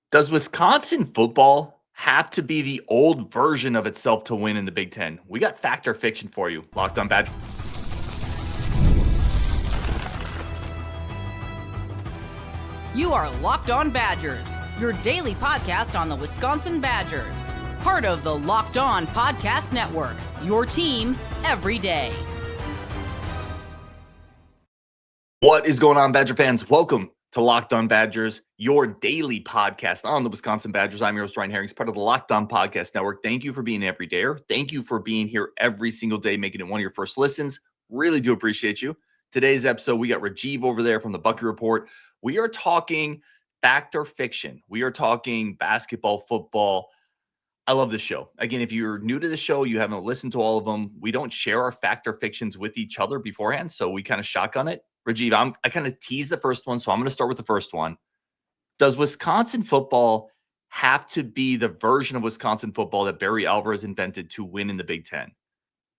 Does Wisconsin football have to be the old version of itself to win in the Big Ten? We got fact or fiction for you. Locked on Badger. You are Locked On Badgers, your daily podcast on the Wisconsin Badgers. Part of the Locked On Podcast Network, your team every day. What is going on, Badger fans? Welcome to Locked On Badgers, your daily podcast on the Wisconsin Badgers. I'm your host, Ryan Harings, part of the Locked On Podcast Network. Thank you for being every day. Thank you for being here every single day, making it one of your first listens. Really do appreciate you. Today's episode, we got Rajeev over there from the Bucky Report. We are talking fact or fiction. We are talking basketball, football. I love this show. Again, if you're new to the show, you haven't listened to all of them, we don't share our fact or fictions with each other beforehand, so we kind of shotgun it. Rajeev, I kind of teased the first one, so I'm going to start with the first one. Does Wisconsin football have to be the version of Wisconsin football that Barry Alvarez invented to win in the Big Ten?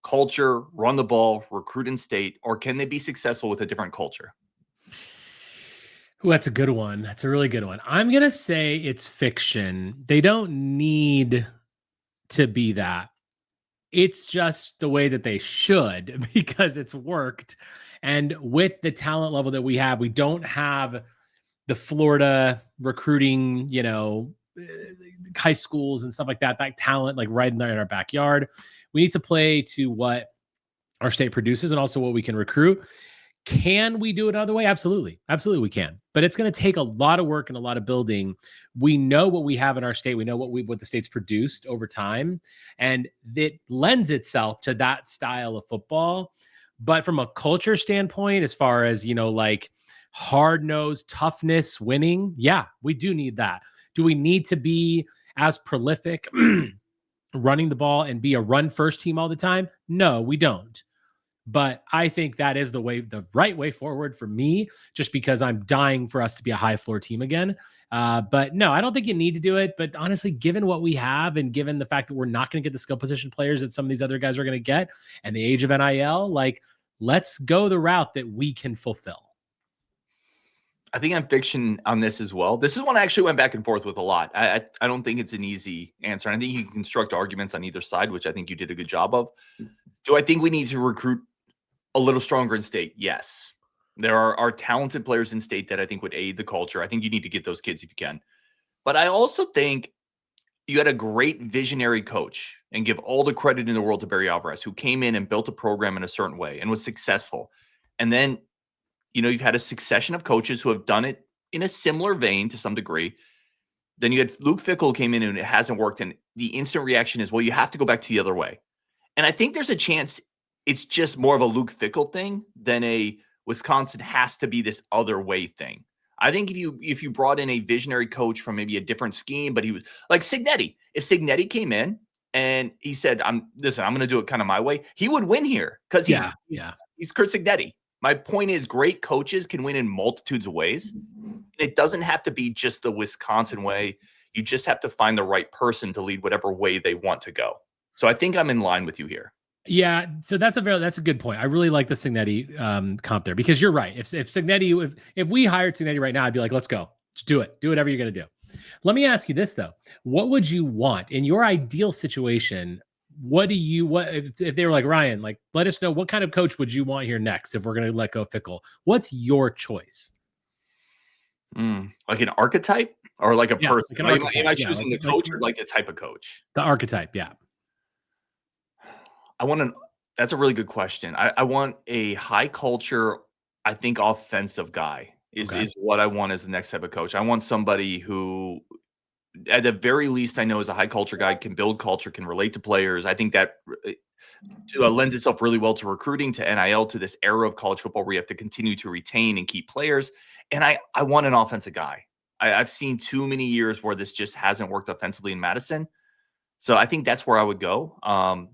Culture, run the ball, recruit in state, or can they be successful with a different culture? Ooh, that's a good one. That's a really good one. I'm going to say it's fiction. They don't need to be that. It's just the way that they should because it's worked. And with the talent level that we have, we don't have the Florida recruiting, high schools and stuff like that talent, like right in there in our backyard. We need to play to what our state produces and also what we can recruit. Can we do it another way? Absolutely. Absolutely we can. But it's going to take a lot of work and a lot of building. We know what we have in our state. We know what the state's produced over time. And it lends itself to that style of football. But from a culture standpoint, as far as, like hard-nosed toughness, winning, yeah, we do need that. Do we need to be as prolific running the ball and be a run-first team all the time? No, we don't. But I think that is the right way forward for me, just because I'm dying for us to be a high floor team again. But no, I don't think you need to do it. But honestly, given what we have and given the fact that we're not going to get the skill position players that some of these other guys are going to get and the age of NIL, like let's go the route that we can fulfill. I think I'm fiction on this as well. This is one I actually went back and forth with a lot. I don't think it's an easy answer. I think you can construct arguments on either side, which I think you did a good job of. Do I think we need to recruit a little stronger in state? Yes. There are talented players in state that I think would aid the culture. I think you need to get those kids if you can. But I also think you had a great visionary coach, and give all the credit in the world to Barry Alvarez, who came in and built a program in a certain way and was successful. And then, you've had a succession of coaches who have done it in a similar vein to some degree. Then you had Luke Fickell came in and it hasn't worked. And the instant reaction is, well, you have to go back to the other way. And I think there's a chance it's just more of a Luke Fickell thing than a Wisconsin has to be this other way thing. I think if you brought in a visionary coach from maybe a different scheme, but he was like Cignetti. If Cignetti came in and he said, I'm going to do it kind of my way, he would win here because he's Kurt Cignetti. My point is, great coaches can win in multitudes of ways. It doesn't have to be just the Wisconsin way. You just have to find the right person to lead whatever way they want to go. So I think I'm in line with you here. Yeah, so that's a good point. I really like the Cignetti comp there, because you're right. If Cignetti, if we hired Cignetti right now, I'd be like, let's go, let's do it, do whatever you're gonna do. Let me ask you this though: what would you want in your ideal situation? What if they were like, Ryan, like, let us know what kind of coach would you want here next if we're gonna let go Fickell? What's your choice? Like an archetype or like a person? Like am I choosing the coach or like the type of coach? The archetype, yeah. That's a really good question. I want a high culture, I think offensive guy is what I want as the next type of coach. I want somebody who, at the very least, I know is a high culture guy, can build culture, can relate to players. I think that lends itself really well to recruiting, to NIL, to this era of college football where you have to continue to retain and keep players. And I want an offensive guy. I've seen too many years where this just hasn't worked offensively in Madison. So I think that's where I would go.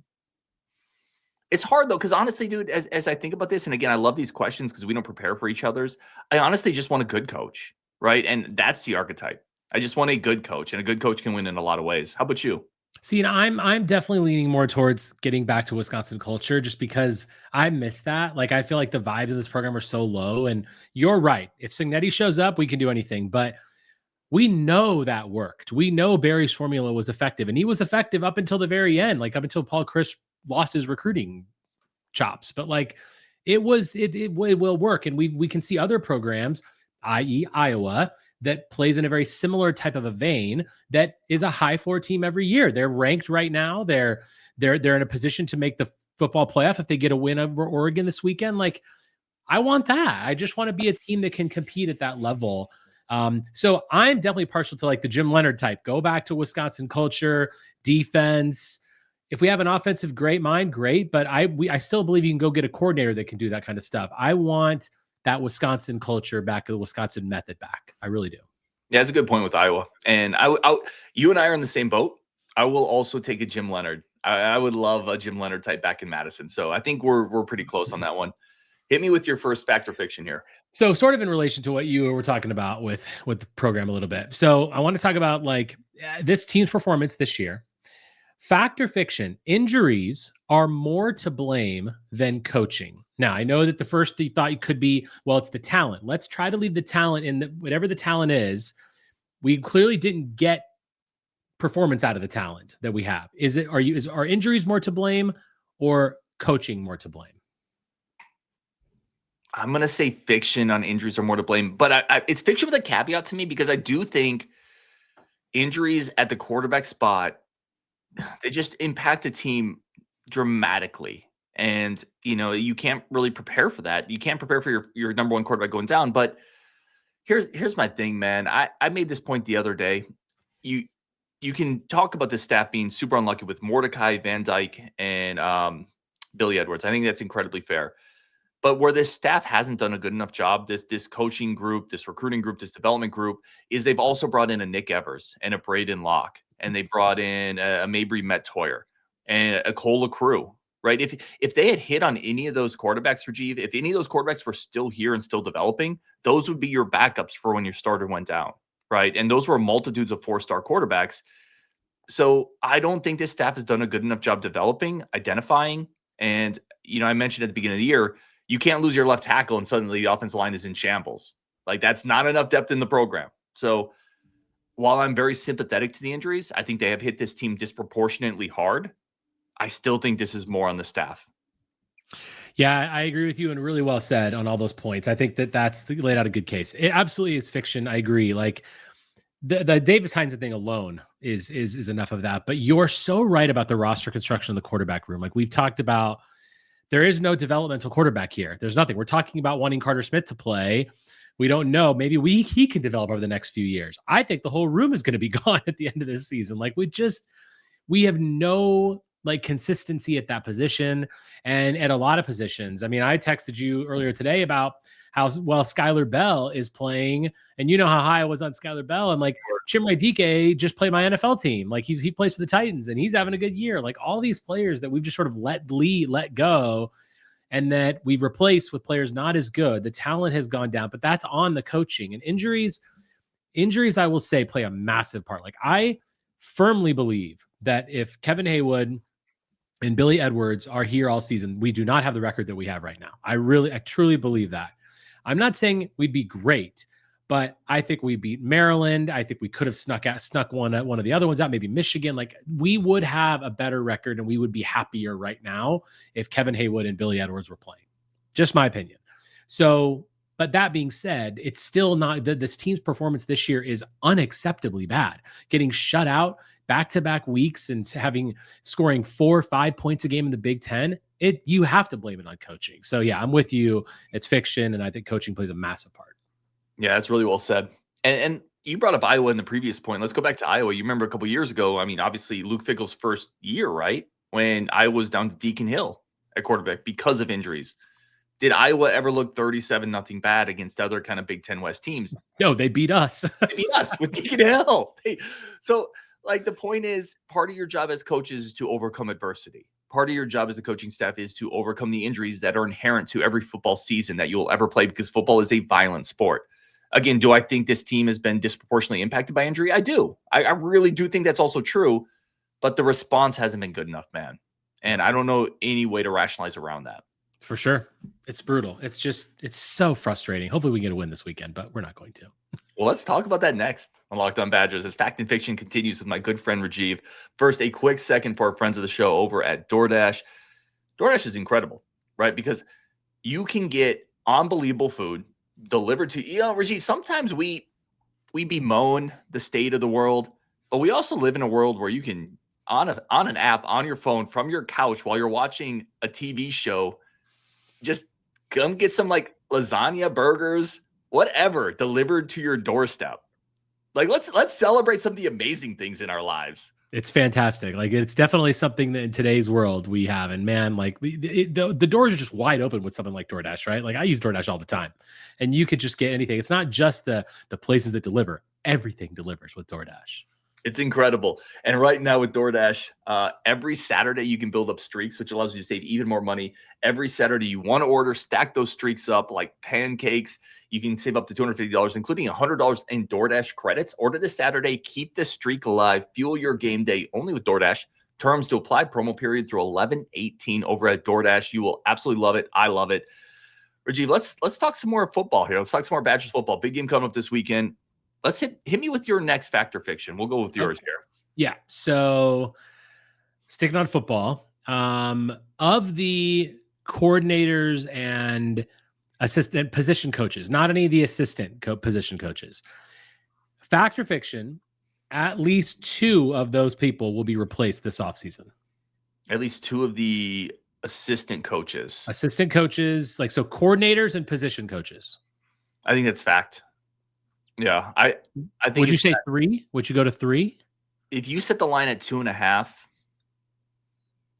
It's hard though, because honestly, dude, as I think about this, and again, I love these questions because we don't prepare for each other's. I honestly just want a good coach, right? And that's the archetype. I just want a good coach, and a good coach can win in a lot of ways. How about you? See, and I'm definitely leaning more towards getting back to Wisconsin culture, just because I miss that. Like, I feel like the vibes of this program are so low. And you're right. If Cignetti shows up, we can do anything. But We know that worked. We know Barry's formula was effective, and he was effective up until the very end, like up until Paul Chris lost his recruiting chops. But like it will work. And we can see other programs, i.e. Iowa, that plays in a very similar type of a vein that is a high floor team every year. They're ranked right now. They're in a position to make the football playoff if they get a win over Oregon this weekend. Like, I want that. I just want to be a team that can compete at that level. So I'm definitely partial to like the Jim Leonhard type. Go back to Wisconsin culture, defense. If we have an offensive great mind, great. But I still believe you can go get a coordinator that can do that kind of stuff. I want that Wisconsin culture back, the Wisconsin method back. I really do. Yeah, that's a good point with Iowa. And you and I are in the same boat. I will also take a Jim Leonhard. I would love a Jim Leonhard type back in Madison. So I think we're pretty close on that one. Hit me with your first fact or fiction here. So sort of in relation to what you were talking about with the program a little bit. So I want to talk about like this team's performance this year. Fact or fiction, injuries are more to blame than coaching. Now, I know that the first you thought you could be, well, it's the talent. Let's try to leave the talent in whatever the talent is. We clearly didn't get performance out of the talent that we have. Are injuries more to blame or coaching more to blame? I'm going to say fiction on injuries are more to blame, but it's fiction with a caveat to me because I do think injuries at the quarterback spot, they just impact a team dramatically. And, you can't really prepare for that. You can't prepare for your number one quarterback going down. But here's my thing, man. I made this point the other day. You can talk about this staff being super unlucky with Mordecai, Van Dyke, and Billy Edwards. I think that's incredibly fair. But where this staff hasn't done a good enough job, this coaching group, this recruiting group, this development group, is they've also brought in a Nick Evers and a Braden Locke, and they brought in a Mabry Mettoyer and a Cole LaCrue, right? If they had hit on any of those quarterbacks, Rajeev, if any of those quarterbacks were still here and still developing, those would be your backups for when your starter went down, right? And those were multitudes of four-star quarterbacks. So I don't think this staff has done a good enough job developing, identifying, and, I mentioned at the beginning of the year, you can't lose your left tackle and suddenly the offensive line is in shambles. Like, that's not enough depth in the program. So while I'm very sympathetic to the injuries, I think they have hit this team disproportionately hard. I still think this is more on the staff. Yeah, I agree with you, and really well said on all those points. I think that's laid out a good case. It absolutely is fiction. I agree. Like the Davis Hines thing alone is enough of that. But you're so right about the roster construction of the quarterback room. Like we've talked about, there is no developmental quarterback here. There's nothing. We're talking about wanting Carter Smith to play. We don't know. Maybe he can develop over the next few years. I think the whole room is going to be gone at the end of this season. Like we have no like consistency at that position and at a lot of positions. I mean, I texted you earlier today about how well Skylar Bell is playing, and you know how high I was on Skylar Bell, and like Chimere Dike just played my NFL team. Like he plays for the Titans and he's having a good year. Like all these players that we've just sort of let go, and that we've replaced with players not as good. The talent has gone down, but that's on the coaching. And injuries, I will say, play a massive part. Like I firmly believe that if Kevin Haywood and Billy Edwards are here all season, we do not have the record that we have right now. I truly believe that. I'm not saying we'd be great, but I think we beat Maryland. I think we could have snuck one of the other ones out, maybe Michigan. Like we would have a better record and we would be happier right now if Kevin Haywood and Billy Edwards were playing. Just my opinion. So, but that being said, it's still not this team's performance this year is unacceptably bad. Getting shut out back-to-back weeks and scoring 4 or 5 points a game in the Big Ten. You have to blame it on coaching. So yeah, I'm with you. It's fiction, and I think coaching plays a massive part. Yeah, that's really well said. And you brought up Iowa in the previous point. Let's go back to Iowa. You remember a couple years ago, I mean, obviously Luke Fickell's first year, right? When Iowa was down to Deacon Hill at quarterback because of injuries. Did Iowa ever look 37-0 bad against other kind of Big Ten West teams? No, they beat us. They beat us with Deacon Hill. So like the point is, part of your job as coaches is to overcome adversity. Part of your job as a coaching staff is to overcome the injuries that are inherent to every football season that you'll ever play, because football is a violent sport. Again, do I think this team has been disproportionately impacted by injury? I do. I really do think that's also true, but the response hasn't been good enough, man. And I don't know any way to rationalize around that. For sure. It's brutal. It's so frustrating. Hopefully we get a win this weekend, but we're not going to. Well, let's talk about that next on Locked On Badgers as Fact and Fiction continues with my good friend Rajeev. First, a quick second for our friends of the show over at DoorDash. DoorDash is incredible, right? Because you can get unbelievable food delivered to you. Rajeev, sometimes we bemoan the state of the world, but we also live in a world where you can, on an app, on your phone, from your couch while you're watching a TV show, just come get some like lasagna, burgers, whatever, delivered to your doorstep. Like let's celebrate some of the amazing things in our lives. It's fantastic. Like it's definitely something that in today's world we have. And man, like the doors are just wide open with something like DoorDash, right? Like I use DoorDash all the time, and you could just get anything. It's not just the places that deliver. Everything delivers with DoorDash. It's incredible. And right now with DoorDash, every Saturday you can build up streaks, which allows you to save even more money. Every Saturday you want to order, stack those streaks up like pancakes. You can save up to $250, including $100 in DoorDash credits. Order this Saturday. Keep the streak alive. Fuel your game day only with DoorDash. Terms to apply, promo period through 11/18 over at DoorDash. You will absolutely love it. I love it. Rajeev, let's talk some more football here. Let's talk some more Badgers football. Big game coming up this weekend. Let's hit me with your next fact or fiction. We'll go with yours here. Yeah. So sticking on football, of the coordinators and assistant position coaches, not any of the assistant position coaches, fact or fiction, at least 2 of those people will be replaced this offseason. At least 2 of the assistant coaches, like so coordinators and position coaches. I think that's fact. Yeah, I think. Would you say 3? Would you go to 3? If you set the line at 2.5,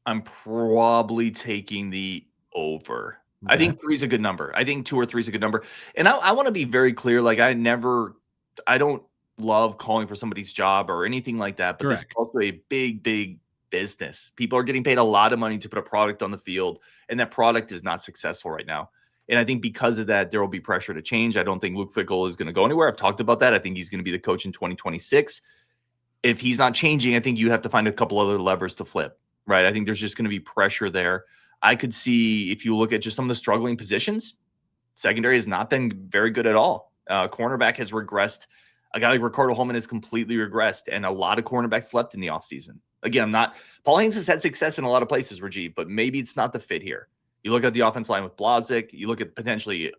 I'm probably taking the over. Okay. I think 3 is a good number. I think 2 or 3 is a good number. And I want to be very clear. Like I don't love calling for somebody's job or anything like that. But Correct. This is also a big business. People are getting paid a lot of money to put a product on the field, and that product is not successful right now. And I think because of that, there will be pressure to change. I don't think Luke Fickell is going to go anywhere. I've talked about that. I think he's going to be the coach in 2026. If he's not changing, I think you have to find a couple other levers to flip, right? I think there's just going to be pressure there. I could see, if you look at just some of the struggling positions, secondary has not been very good at all. Cornerback has regressed. A guy like Ricardo Holman has completely regressed, and a lot of cornerbacks left in the offseason. Again, Paul Haynes has had success in a lot of places, Rajeev, but maybe it's not the fit here. You look at the offense line with Blazik. You look at potentially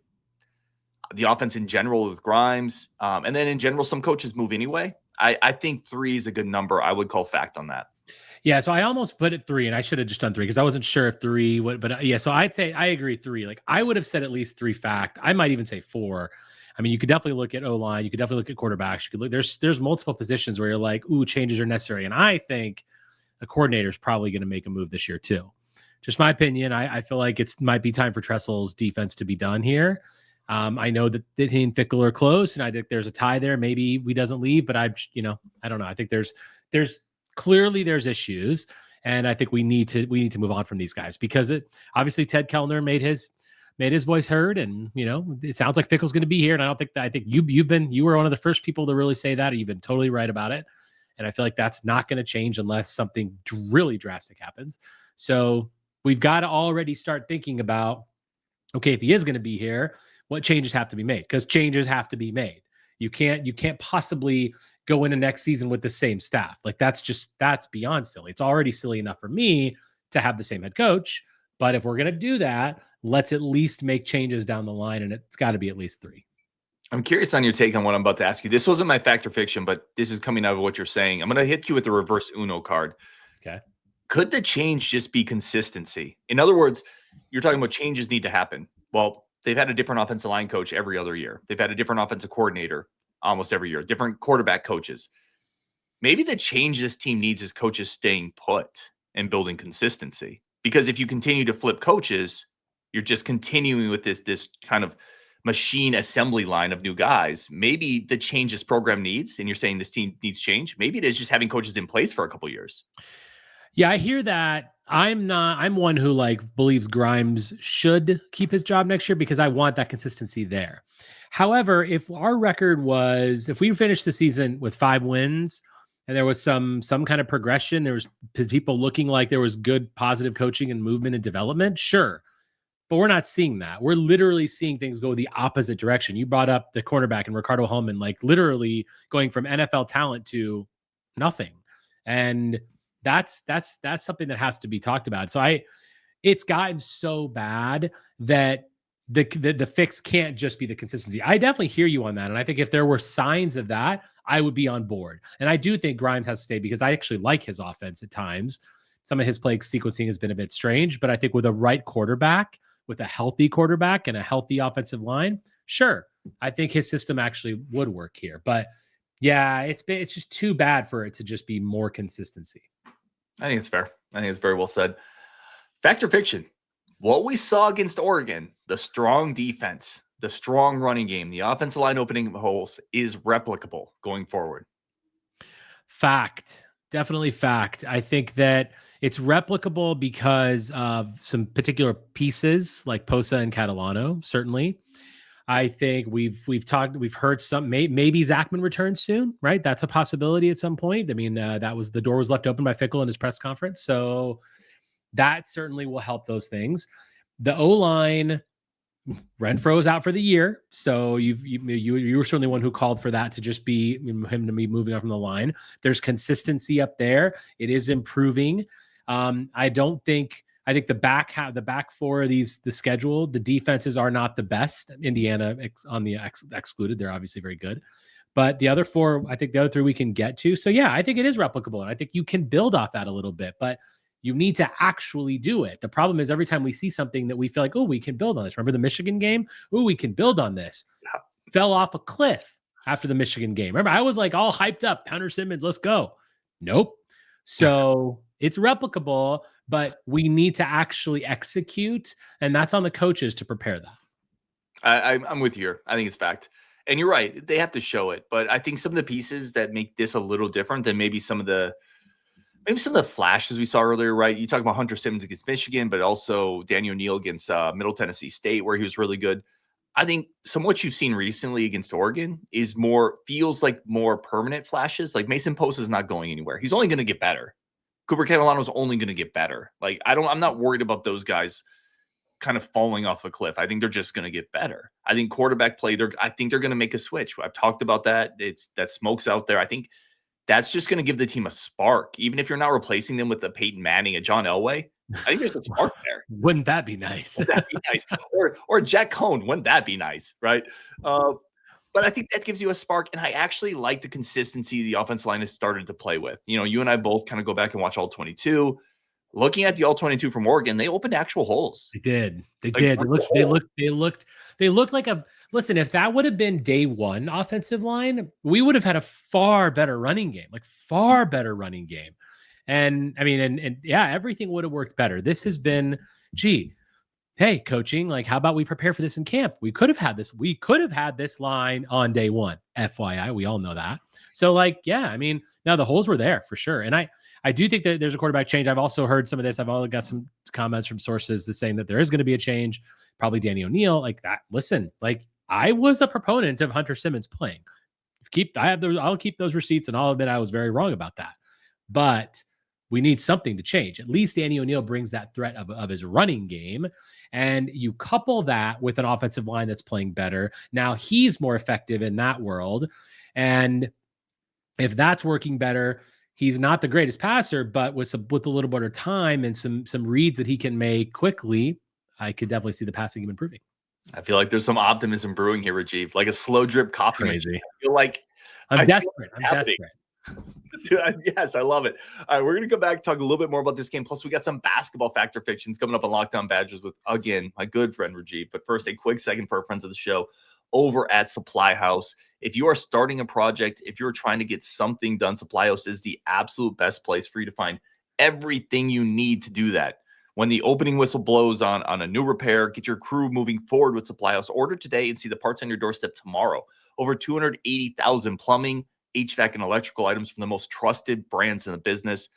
the offense in general with Grimes. And then in general, some coaches move anyway. I think 3 is a good number. I would call fact on that. Yeah, so I almost put it 3, and I should have just done 3 because I wasn't sure if 3 would. But yeah, so I'd say I agree 3. Like I would have said at least 3 fact. I might even say 4. I mean, you could definitely look at O-line. You could definitely look at quarterbacks. You could look. There's multiple positions where you're like, ooh, changes are necessary. And I think a coordinator is probably going to make a move this year too. Just my opinion. I feel like it might be time for Tressel's defense to be done here. I know that he and Fickell are close, and I think there's a tie there. Maybe he doesn't leave, but I don't know. I think there's clearly there's issues, and I think we need to move on from these guys because obviously Ted Kellner made his voice heard, and it sounds like Fickell's going to be here. And I think you were one of the first people to really say that, and you've been totally right about it. And I feel like that's not going to change unless something really drastic happens. So we've got to already start thinking about, okay, if he is going to be here, what changes have to be made? Because changes have to be made. You can't possibly go into next season with the same staff. Like that's beyond silly. It's already silly enough for me to have the same head coach. But if we're going to do that, let's at least make changes down the line. And it's got to be at least 3. I'm curious on your take on what I'm about to ask you. This wasn't my fact or fiction, but this is coming out of what you're saying. I'm going to hit you with the reverse Uno card. Okay. Could the change just be consistency? In other words, you're talking about changes need to happen. Well, they've had a different offensive line coach every other year. They've had a different offensive coordinator almost every year, different quarterback coaches. Maybe the change this team needs is coaches staying put and building consistency. Because if you continue to flip coaches, you're just continuing with this kind of machine assembly line of new guys. Maybe the change this program needs, and you're saying this team needs change. Maybe it is just having coaches in place for a couple of years. Yeah, I hear that. I'm one who believes Grimes should keep his job next year because I want that consistency there. However, if we finished the season with 5 wins and there was some kind of progression, there was people looking like there was good positive coaching and movement and development, sure. But we're not seeing that. We're literally seeing things go the opposite direction. You brought up the cornerback and Ricardo Hallman, like literally going from NFL talent to nothing. And that's something that has to be talked about. So it's gotten so bad that the fix can't just be the consistency. I definitely hear you on that. And I think if there were signs of that, I would be on board. And I do think Grimes has to stay because I actually like his offense at times. Some of his play sequencing has been a bit strange, but I think with a right quarterback, with a healthy quarterback and a healthy offensive line, sure, I think his system actually would work here. But yeah, it's just too bad for it to just be more consistency. I think it's fair. I think it's very well said. Fact or fiction? What we saw against Oregon, the strong defense, the strong running game, the offensive line opening holes is replicable going forward. Fact. Definitely fact. I think that it's replicable because of some particular pieces like Posa and Catalano, certainly. I think we've heard some, maybe Zachman returns soon, right? That's a possibility at some point. I mean, the door was left open by Fickell in his press conference. So that certainly will help those things. The O-line, Renfro is out for the year. So you were certainly one who called for that to just be him to be moving up from the line. There's consistency up there. It is improving. I think the back four of the schedule, the defenses are not the best. Indiana on the excluded. They're obviously very good. But the other four, I think the other three we can get to. So yeah, I think it is replicable. And I think you can build off that a little bit, but you need to actually do it. The problem is every time we see something that we feel like, oh, we can build on this. Remember the Michigan game? Oh, we can build on this. Yeah. Fell off a cliff after the Michigan game. Remember, I was like all hyped up. Hunter Simmons, let's go. Nope. So it's replicable, but we need to actually execute. And that's on the coaches to prepare that. I'm with you here. I think it's fact. And you're right. They have to show it. But I think some of the pieces that make this a little different than maybe some of the flashes we saw earlier, right? You talk about Hunter Simmons against Michigan, but also Daniel Neal against Middle Tennessee State, where he was really good. I think some of what you've seen recently against Oregon feels like more permanent flashes. Like Mason Post is not going anywhere. He's only going to get better. Cooper Catalano's only going to get better. Like I'm not worried about those guys kind of falling off a cliff. I think they're just going to get better. I think quarterback play, I think they're going to make a switch. I've talked about that. That smoke's out there. I think that's just going to give the team a spark. Even if you're not replacing them with a Peyton Manning, a John Elway, I think there's a spark there. Wouldn't that be nice? Wouldn't that be nice? Or Jack Cohn, wouldn't that be nice, right? But I think that gives you a spark, and I actually like the consistency the offensive line has started to play with. You know, you and I both kind of go back and watch all 22. Looking at the all 22 from Oregon, they opened actual holes. They did. They did. They looked like a listen. If that would have been day one offensive line, we would have had a far better running game, And I mean, and yeah, everything would have worked better. This has been, hey, coaching, like, how about we prepare for this in camp? We could have had this. We could have had this line on day one. FYI, we all know that. So, like, yeah, I mean, now the holes were there for sure. And I do think that there's a quarterback change. I've also heard some of this. I've also got some comments from sources that saying that there is going to be a change. Probably Danny O'Neill, like that. Listen, like I was a proponent of Hunter Simmons playing. I'll keep those receipts, and I'll admit I was very wrong about that. But we need something to change. At least Danny O'Neill brings that threat of his running game. And you couple that with an offensive line that's playing better. Now he's more effective in that world. And if that's working better, he's not the greatest passer, but with a little bit of time and some reads that he can make quickly, I could definitely see the passing game improving. I feel like there's some optimism brewing here, Rajeev, like a slow drip coffee machine. I feel like I'm desperate. Dude, yes, I love it. All right, we're going to go back and talk a little bit more about this game. Plus, we got some basketball factor fictions coming up on Locked On Badgers with, again, my good friend Rajeev. But first, a quick second for our friends of the show over at Supply House. If you are starting a project, if you're trying to get something done, Supply House is the absolute best place for you to find everything you need to do that. When the opening whistle blows on a new repair, get your crew moving forward with Supply House. Order today and see the parts on your doorstep tomorrow. Over 280,000 plumbing, HVAC, and electrical items from the most trusted brands in the business.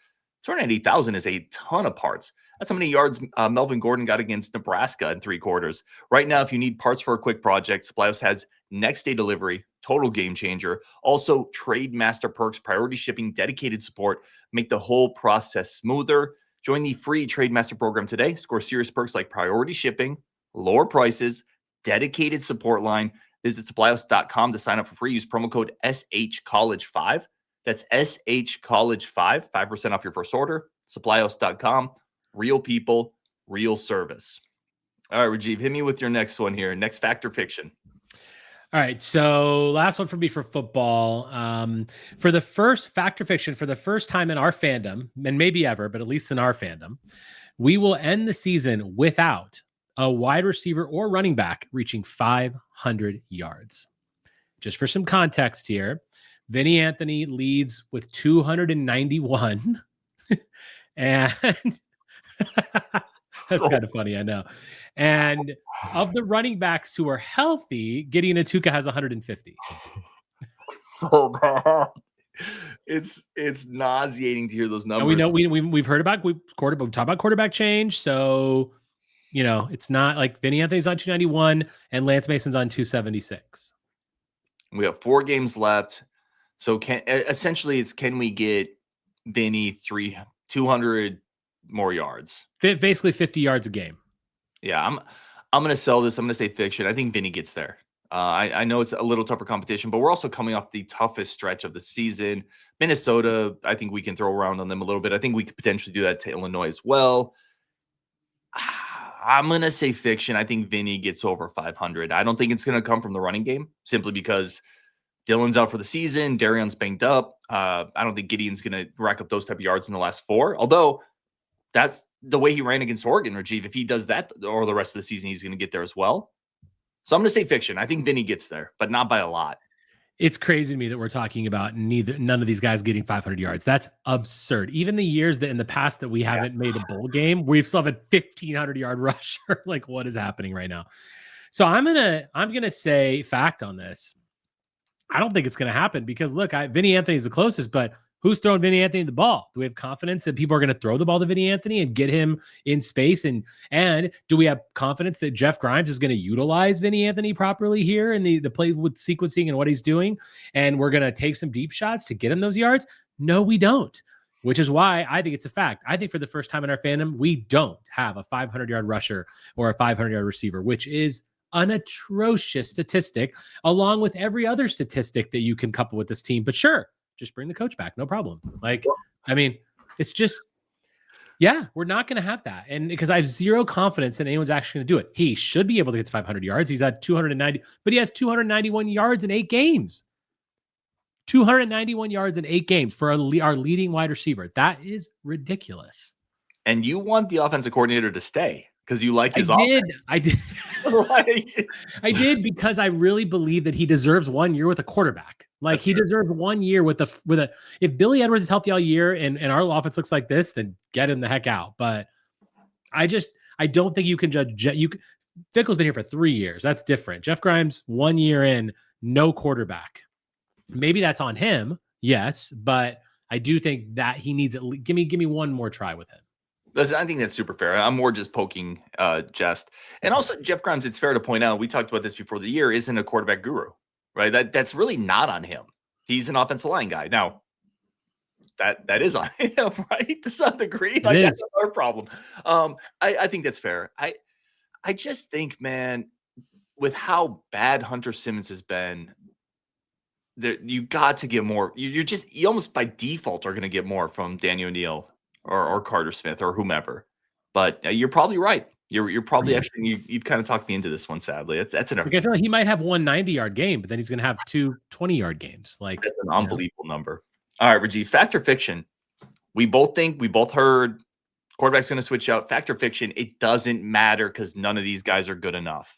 280,000 is a ton of parts. That's how many yards Melvin Gordon got against Nebraska in 3 quarters. Right now, if you need parts for a quick project, Supply House has next day delivery, total game changer. Also, Trade Master Perks, priority shipping, dedicated support, make the whole process smoother. Join the free Trade Master program today. Score serious perks like priority shipping, lower prices, dedicated support line. Visit supplyhouse.com to sign up for free. Use promo code SHCollege5. That's SHCollege5, 5% off your first order. Supplyhouse.com. Real people, real service. All right, Rajeev, hit me with your next one here. Next fact or fiction. All right, so last one for me for football. For the first fact or fiction, for the first time in our fandom, and maybe ever, but at least in our fandom, we will end the season without a wide receiver or running back reaching 500 yards. Just for some context here, Vinny Anthony leads with 291. And that's kind of funny, I know. And of the running backs who are healthy, Gideon Atuka has 150. So bad. It's nauseating to hear those numbers. And we know we've heard about we talked about quarterback change. So, it's not like Vinny Anthony's on 291 and Lance Mason's on 276. We have 4 games left. So can we get Vinny 200 more yards? Basically 50 yards a game. Yeah, I'm going to sell this. I'm going to say fiction. I think Vinny gets there. I know it's a little tougher competition, but we're also coming off the toughest stretch of the season. Minnesota, I think we can throw around on them a little bit. I think we could potentially do that to Illinois as well. I'm going to say fiction. I think Vinny gets over 500. I don't think it's going to come from the running game simply because Dylan's out for the season. Darion's banged up. I don't think Gideon's going to rack up those type of yards in the last 4, although that's the way he ran against Oregon, Rajeev. If he does that or the rest of the season, he's going to get there as well. So I'm going to say fiction. I think Vinny gets there, but not by a lot. It's crazy to me that we're talking about none of these guys getting 500 yards. That's absurd. Even the years that in the past that we haven't made a bowl game, we've still had 1,500 yard rusher. Like, what is happening right now? So I'm gonna say fact on this. I don't think it's gonna happen because look, Vinny Anthony is the closest, but who's throwing Vinny Anthony the ball? Do we have confidence that people are going to throw the ball to Vinny Anthony and get him in space? And do we have confidence that Jeff Grimes is going to utilize Vinny Anthony properly here in the play with sequencing and what he's doing? And we're going to take some deep shots to get him those yards? No, we don't, which is why I think it's a fact. I think for the first time in our fandom, we don't have a 500-yard rusher or a 500-yard receiver, which is an atrocious statistic along with every other statistic that you can couple with this team. But sure, just bring the coach back. No problem. It's just, we're not going to have that. And because I have zero confidence that anyone's actually going to do it. He should be able to get to 500 yards. He's at 290, but he has 291 yards in 8 games. 291 yards in 8 games for our leading wide receiver. That is ridiculous. And you want the offensive coordinator to stay because you like his offense. I did. I did because I really believe that he deserves 1 year with a quarterback. Like he deserves 1 year with a. If Billy Edwards is healthy all year and our offense looks like this, then get him the heck out. But I don't think you can judge. Fickle's been here for 3 years. That's different. Jeff Grimes 1 year in, no quarterback. Maybe that's on him. Yes, but I do think that he needs at least give me one more try with him. Listen, I think that's super fair. I'm more just poking jest. And also, Jeff Grimes, it's fair to point out, we talked about this before the year, isn't a quarterback guru, right? That's really not on him. He's an offensive line guy. Now, that is on him, right? To some degree. Like, that's our problem. I think that's fair. I just think, man, with how bad Hunter Simmons has been, you got to get more. You almost by default are going to get more from Daniel O'Neal or Carter Smith or whomever. But you're probably right. You're probably actually you've kind of talked me into this one. Sadly, that's an. I feel like he might have 1 90-yard game, but then he's going to have 2 20-yard games. Like that's an unbelievable number. All right, Rajeev, fact or fiction? We both heard quarterback's going to switch out. Fact or fiction? It doesn't matter because none of these guys are good enough.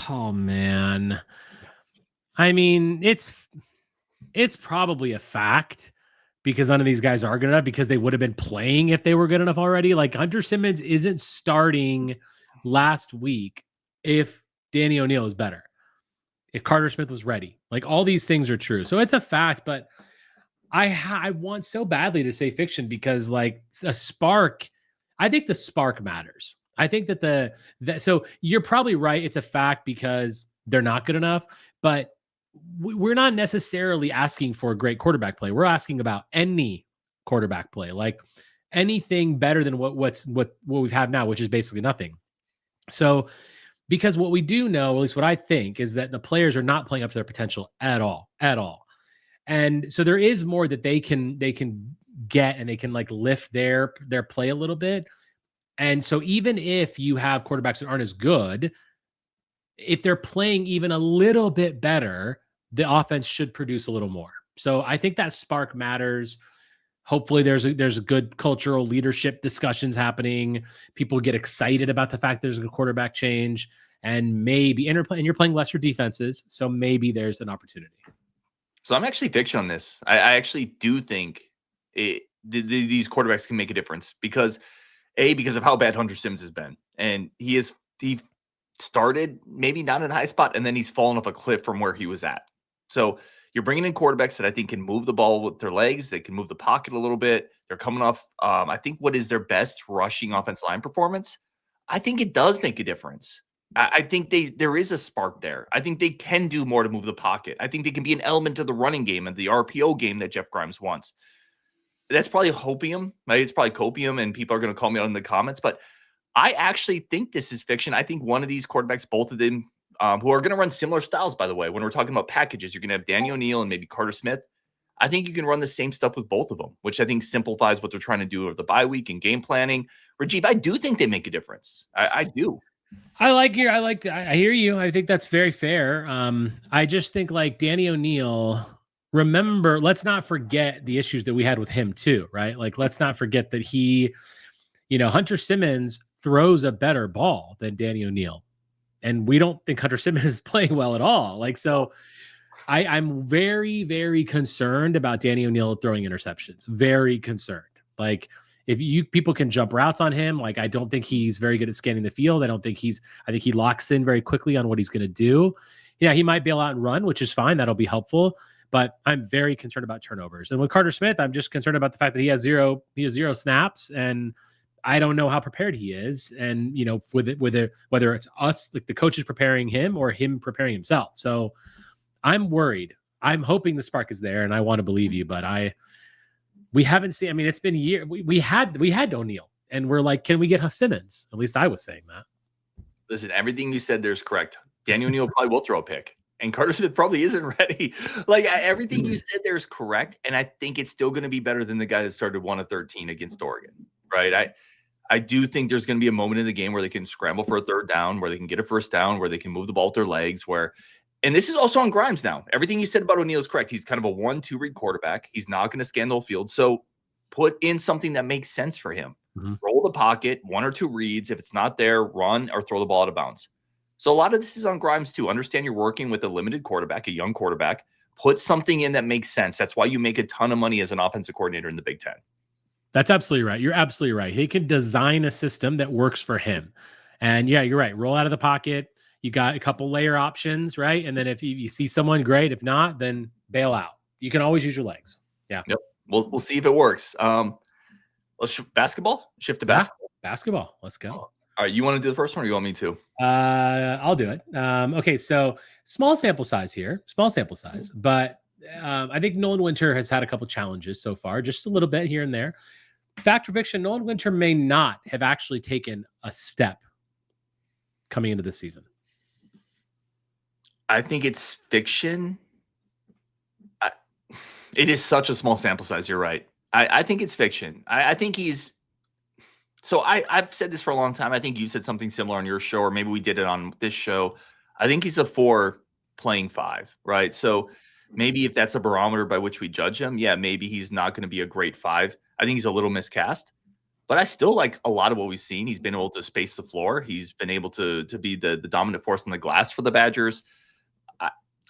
Oh man, I mean it's probably a fact. Because none of these guys are good enough because they would have been playing if they were good enough already. Like Hunter Simmons isn't starting last week if Danny O'Neal is better. If Carter Smith was ready. Like all these things are true. So it's a fact, but I want so badly to say fiction because like a spark, I think the spark matters. I think that so you're probably right. It's a fact because they're not good enough, but we're not necessarily asking for a great quarterback play. We're asking about any quarterback play, like anything better than what we've had now, which is basically nothing. So, because what we do know, at least what I think, is that the players are not playing up to their potential at all, at all. And so there is more that they can get, and they can like lift their play a little bit. And so even if you have quarterbacks that aren't as good, if they're playing even a little bit better, the offense should produce a little more. So I think that spark matters. Hopefully there's a good cultural leadership discussions happening. People get excited about the fact there's a quarterback change, and maybe and you're playing lesser defenses, so maybe there's an opportunity. So I'm actually fiction on this. I actually do think these quarterbacks can make a difference because of how bad Hunter Sims has been, and he started maybe not in a high spot, and then he's fallen off a cliff from where he was at. So you're bringing in quarterbacks that I think can move the ball with their legs. They can move the pocket a little bit. They're coming off, I think, what is their best rushing offensive line performance. I think it does make a difference. I think there is a spark there. I think they can do more to move the pocket. I think they can be an element of the running game and the RPO game that Jeff Grimes wants. That's probably hopium, right? It's probably copium, and people are going to call me out in the comments. But I actually think this is fiction. I think one of these quarterbacks, both of them, who are going to run similar styles, by the way, when we're talking about packages, you're going to have Daniel O'Neal and maybe Carter Smith. I think you can run the same stuff with both of them, which I think simplifies what they're trying to do over the bye week and game planning. Rajeev, I do think they make a difference. I do. I hear you. I think that's very fair. I just think like Danny O'Neal, remember, let's not forget the issues that we had with him too, right? Like, let's not forget that Hunter Simmons throws a better ball than Danny O'Neal. And we don't think Hunter Simmons is playing well at all. Like, so I'm very, very concerned about Danny O'Neal throwing interceptions. Very concerned. Like, if people can jump routes on him, like, I don't think he's very good at scanning the field. I think he locks in very quickly on what he's going to do. Yeah, he might bail out and run, which is fine. That'll be helpful. But I'm very concerned about turnovers. And with Carter Smith, I'm just concerned about the fact that he has zero snaps, and I don't know how prepared he is. And, whether it's us, like the coaches preparing him or him preparing himself. So I'm worried. I'm hoping the spark is there, and I want to believe you, but we haven't seen. I mean, it's been a year. We had O'Neal, and we're like, can we get Simmons? At least I was saying that. Listen, everything you said there's correct. Daniel O'Neal probably will throw a pick, and Carter Smith probably isn't ready. Like, everything you said there's correct, and I think it's still going to be better than the guy that started 1-13 against Oregon, right? I do think there's going to be a moment in the game where they can scramble for a third down, where they can get a first down, where they can move the ball with their legs, and this is also on Grimes now. Everything you said about O'Neal is correct. He's kind of a 1-2 read quarterback. He's not going to scan the whole field. So put in something that makes sense for him. Mm-hmm. Roll the pocket, 1 or 2 reads. If it's not there, run or throw the ball out of bounds. So a lot of this is on Grimes too. Understand you're working with a limited quarterback, a young quarterback. Put something in that makes sense. That's why you make a ton of money as an offensive coordinator in the Big Ten. That's absolutely right. You're absolutely right. He can design a system that works for him. And yeah, you're right. Roll out of the pocket. You got a couple layer options, right? And then if you see someone, great. If not, then bail out. You can always use your legs. Yeah. Yep. We'll see if it works. Let's basketball. Shift to basketball. Basketball. Let's go. All right. You want to do the first one, or you want me to? I'll do it. Okay. So small sample size here. But I think Nolan Winter has had a couple challenges so far, just a little bit here and there. Fact or fiction, Nolan Winter may not have actually taken a step coming into this season. I think it's fiction. It is such a small sample size. You're right. I think it's fiction. I think he's. So I've said this for a long time. I think you said something similar on your show, or maybe we did it on this show. I think he's a 4 playing 5, right? So maybe if that's a barometer by which we judge him, yeah, maybe he's not going to be a great 5. I think he's a little miscast. But I still like a lot of what we've seen. He's been able to space the floor. He's been able to be the dominant force on the glass for the Badgers.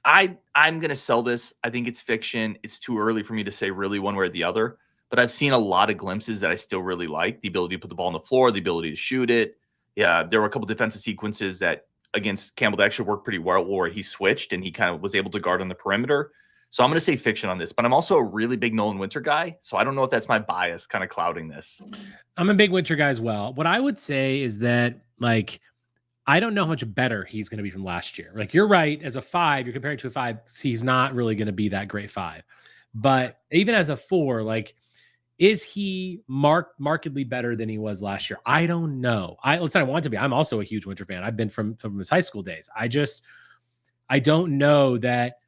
I'm going to sell this. I think it's fiction. It's too early for me to say really one way or the other. But I've seen a lot of glimpses that I still really like. The ability to put the ball on the floor, the ability to shoot it. Yeah, there were a couple defensive sequences that against Campbell that actually worked pretty well, where he switched and he kind of was able to guard on the perimeter. So I'm going to say fiction on this, but I'm also a really big Nolan Winter guy. So I don't know if that's my bias kind of clouding this. I'm a big Winter guy as well. What I would say is that, like, I don't know how much better he's going to be from last year. Like, you're right. As a 5, you're comparing to a 5. He's not really going to be that great 5. But even as a 4, like, Is he markedly better than he was last year? I don't know. Listen, I want to be. I'm also a huge Winter fan. I've been from his high school days. I don't know that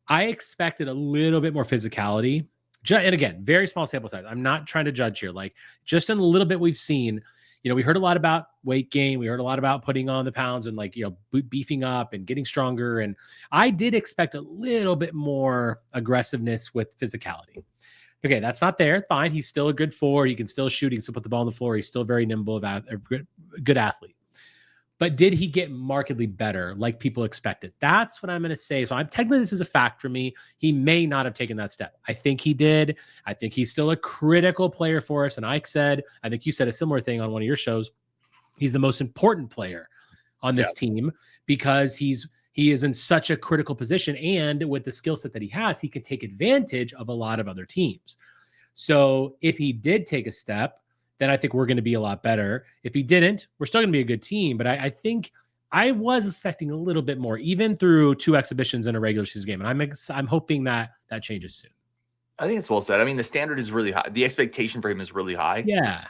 I expected a little bit more physicality. And again, very small sample size. I'm not trying to judge here. Like, just in a little bit we've seen, we heard a lot about weight gain. We heard a lot about putting on the pounds and beefing up and getting stronger. And I did expect a little bit more aggressiveness with physicality. Okay, that's not there. Fine. He's still a good forward. He can still shoot. He can still put the ball on the floor. He's still very nimble, a good athlete. But did he get markedly better like people expected? That's what I'm going to say. So technically this is a fact for me. He may not have taken that step. I think he did. I think he's still a critical player for us. And I think you said a similar thing on one of your shows. He's the most important player on this team because he is in such a critical position. And with the skill set that he has, he can take advantage of a lot of other teams. So if he did take a step, then I think we're going to be a lot better. If he didn't, we're still going to be a good team. But I think I was expecting a little bit more, even through 2 exhibitions in a regular season game. And I'm hoping that changes soon. I think it's well said. I mean, the standard is really high. The expectation for him is really high. Yeah.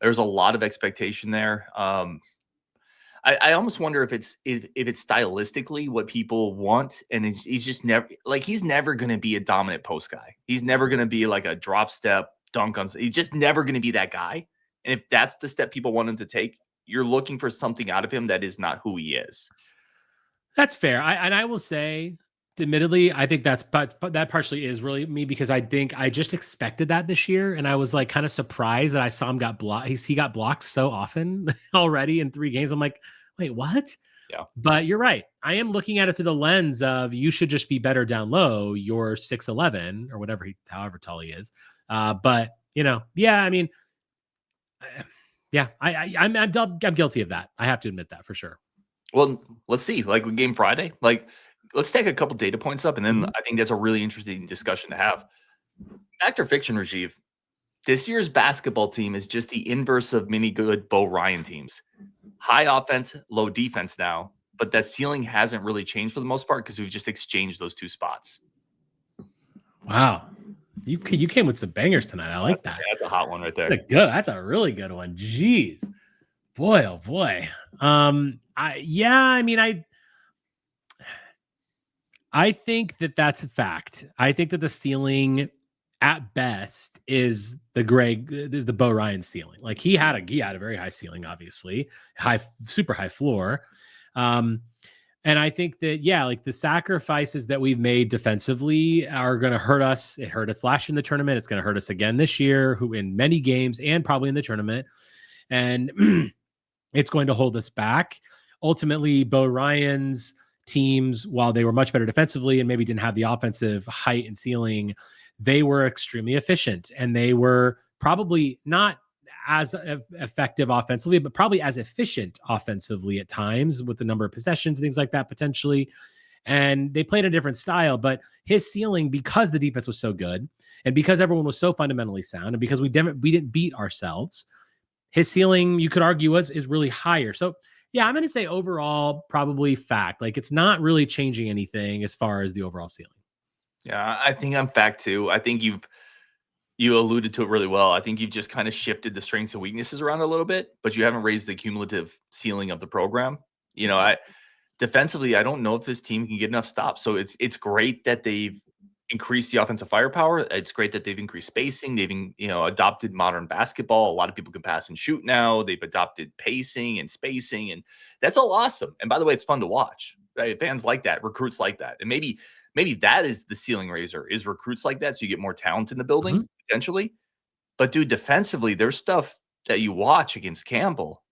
There's a lot of expectation there. I almost wonder if it's stylistically what people want, and he's just never going to be a dominant post guy. He's never going to be like a drop step dunk on. He's just never going to be that guy. And if that's the step people want him to take, you're looking for something out of him that is not who he is. That's fair. I will say, admittedly, I think that partially is really me because I think I just expected that this year, and I was like kind of surprised that I saw him got blocked. He got blocked so often already in 3 games. I'm like, wait, what? Yeah. But you're right. I am looking at it through the lens of you should just be better down low. You're 6'11" or whatever however tall he is. But I mean, I'm guilty of that. I have to admit that for sure. Well, let's see. Like with game Friday, let's take a couple data points up, and then I think that's a really interesting discussion to have. Fact or fiction, Rajeev? This year's basketball team is just the inverse of many good Bo Ryan teams. High offense, low defense now, but that ceiling hasn't really changed for the most part because we've just exchanged those 2 spots. Wow. You came with some bangers tonight. I like that. That's a hot one right there. That's a really good one. Jeez. Boy, oh boy. I think that's a fact. I think that the ceiling at best is the Bo Ryan ceiling. Like he had a very high ceiling, obviously, super high floor. And I think that, like the sacrifices that we've made defensively are going to hurt us. It hurt us last year in the tournament. It's going to hurt us again this year, in many games and probably in the tournament. And it's going to hold us back. Ultimately, Bo Ryan's teams, while they were much better defensively and maybe didn't have the offensive height and ceiling, they were extremely efficient. And they were probably not as effective offensively, but probably as efficient offensively at times with the number of possessions, things like that potentially. And they played a different style, but his ceiling, because the defense was so good and because everyone was so fundamentally sound and because we didn't beat ourselves, his ceiling, you could argue, is really higher. So I'm going to say overall, probably fact. Like it's not really changing anything as far as the overall ceiling. Yeah, I think I'm fact too. I think you alluded to it really well. I think you've just kind of shifted the strengths and weaknesses around a little bit, but you haven't raised the cumulative ceiling of the program. Defensively, I don't know if this team can get enough stops. So it's great that they've increased the offensive firepower. It's great that they've increased spacing. They've adopted modern basketball. A lot of people can pass and shoot now. They've adopted pacing and spacing, and that's all awesome. And by the way, it's fun to watch. Right? Fans like that, recruits like that, and maybe that is the ceiling raiser, is recruits like that, so you get more talent in the building potentially. But dude, defensively, there's stuff that you watch against Campbell,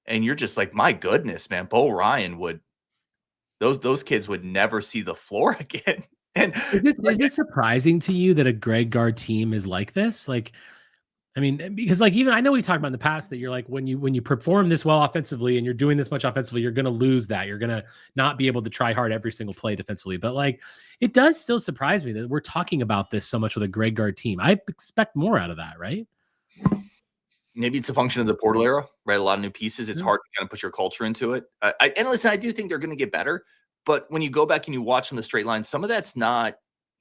and you're just like, my goodness, man, Bo Ryan would. Those kids would never see the floor again. And is it surprising to you that a Greg Gard team is like this? Like, I mean, because like even I know we talked about in the past that you're like when you perform this well offensively and you're doing this much offensively, you're going to lose that. You're going to not be able to try hard every single play defensively. But like, it does still surprise me that we're talking about this so much with a Greg Gard team. I expect more out of that, right? Maybe it's a function of the portal era, right? A lot of new pieces. It's hard to kind of put your culture into it. And listen, I do think they're going to get better. But when you go back and you watch them the straight line, some of that's not,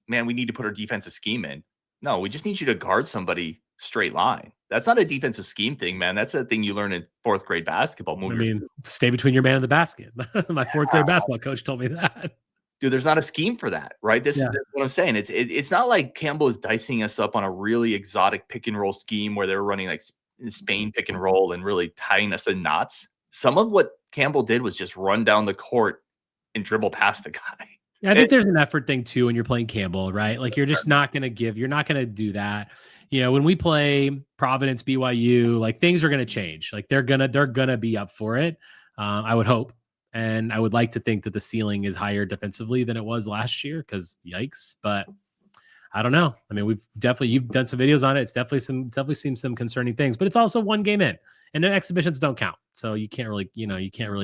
man, we need to put our defensive scheme in. No, we just need you to guard somebody straight line. That's not a defensive scheme thing, man. That's a thing you learn in 4th grade basketball. I mean, stay between your man and the basket. My 4th grade basketball coach told me that. Dude, there's not a scheme for that, right? This is what I'm saying. It's not like Campbell is dicing us up on a really exotic pick and roll scheme where they're running like Spain pick and roll and really tying us in knots. Some of what Campbell did was just run down the court and dribble past the guy. I think there's an effort thing too when you're playing Campbell, right? Like you're just not going to you're not going to do that. You know, when we play Providence, BYU, like things are going to change. Like they're going to be up for it. I would hope. And I would like to think that the ceiling is higher defensively than it was last year because yikes. But I don't know. I mean, you've done some videos on it. It's definitely seen some concerning things, but it's also one game in and the exhibitions don't count. So you can't really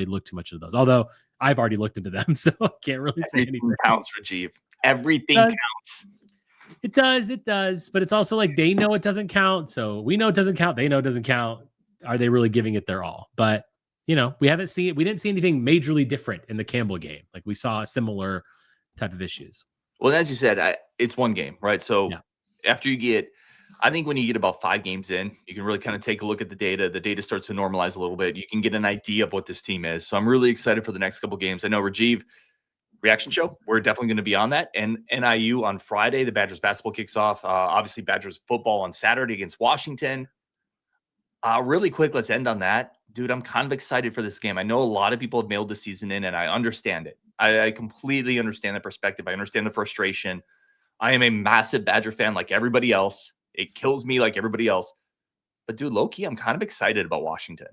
look too much into those. Although I've already looked into them, so I can't really say anything. Counts, Rajeev. Everything counts. It does. But it's also like they know it doesn't count. So we know it doesn't count. They know it doesn't count. Are they really giving it their all? But we didn't see anything majorly different in the Campbell game. Like we saw a similar type of issues. Well, as you said, it's one game, right? So after I think when you get about 5 games in, you can really kind of take a look at the data. The data starts to normalize a little bit. You can get an idea of what this team is. So I'm really excited for the next couple games. I know Rajeev reaction show, we're definitely going to be on that. And NIU on Friday, the Badgers basketball kicks off. Obviously, Badgers football on Saturday against Washington. Really quick, let's end on that. Dude, I'm kind of excited for this game. I know a lot of people have mailed the season in, and I understand it. I completely understand the perspective. I understand the frustration. I am a massive Badger fan like everybody else. It kills me like everybody else. But dude, low-key, I'm kind of excited about Washington.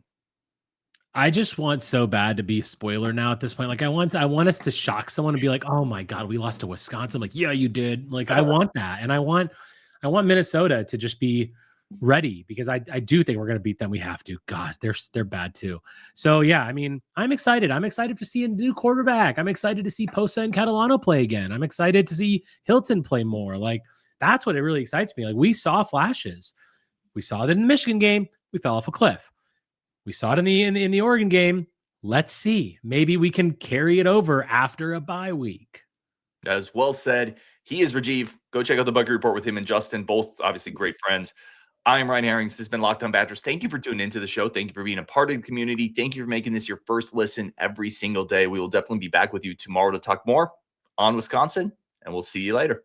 I just want so bad to be spoiler now at this point. Like I want us to shock someone and be like, oh my God, we lost to Wisconsin. Like, yeah, you did. Like, I want that. And I want Minnesota to just be ready because I do think we're going to beat them. We have to. God, they're bad too. So yeah, I mean, I'm excited. I'm excited to see a new quarterback. I'm excited to see Posa and Catalano play again. I'm excited to see Hilton play more. Like that's what it really excites me. Like we saw flashes. We saw that in the Michigan game. We fell off a cliff. We saw it in the Oregon game. Let's see. Maybe we can carry it over after a bye week. As well said. He is Rajeev. Go check out the Bucky Report with him and Justin, both obviously great friends. I am Ryan Harings. This has been Locked On Badgers. Thank you for tuning into the show. Thank you for being a part of the community. Thank you for making this your first listen every single day. We will definitely be back with you tomorrow to talk more on Wisconsin, and we'll see you later.